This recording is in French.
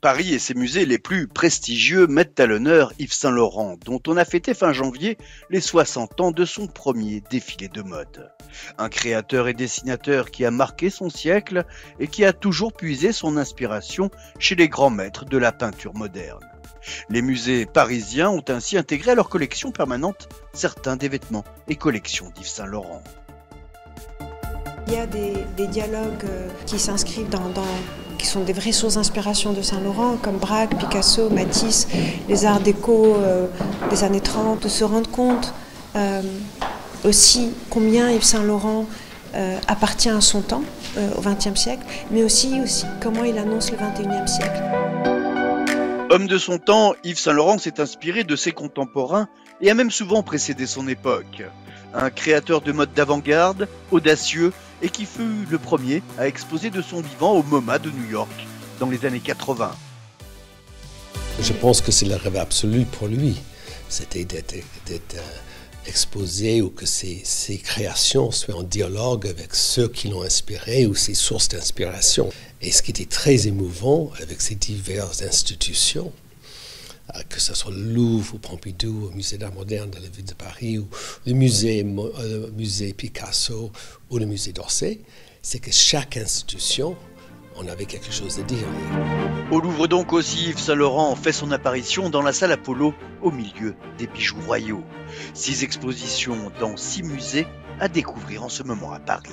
Paris et ses musées les plus prestigieux mettent à l'honneur Yves Saint Laurent, dont on a fêté fin janvier les 60 ans de son premier défilé de mode. Un créateur et dessinateur qui a marqué son siècle et qui a toujours puisé son inspiration chez les grands maîtres de la peinture moderne. Les musées parisiens ont ainsi intégré à leur collection permanente certains des vêtements et collections d'Yves Saint Laurent. Il y a des dialogues qui s'inscrivent qui sont des vraies sources d'inspiration de Saint Laurent, comme Braque, Picasso, Matisse, les arts déco des années 30, de se rendre compte aussi combien Yves Saint Laurent appartient à son temps, au XXe siècle, mais aussi comment il annonce le XXIe siècle. Homme de son temps, Yves Saint Laurent s'est inspiré de ses contemporains et a même souvent précédé son époque. Un créateur de mode d'avant-garde, audacieux, et qui fut le premier à exposer de son vivant au MoMA de New York dans les années 80. Je pense que c'est le rêve absolu pour lui. C'était d'être exposé ou que ses créations soient en dialogue avec ceux qui l'ont inspiré ou ses sources d'inspiration. Et ce qui était très émouvant avec ces diverses institutions, que ce soit le Louvre ou Pompidou, le musée d'art moderne de la ville de Paris, ou le musée Picasso ou le musée d'Orsay, c'est que chaque institution, on avait quelque chose à dire. Au Louvre donc aussi, Yves Saint Laurent fait son apparition dans la salle Apollo, au milieu des bijoux royaux. 6 expositions dans 6 musées à découvrir en ce moment à Paris.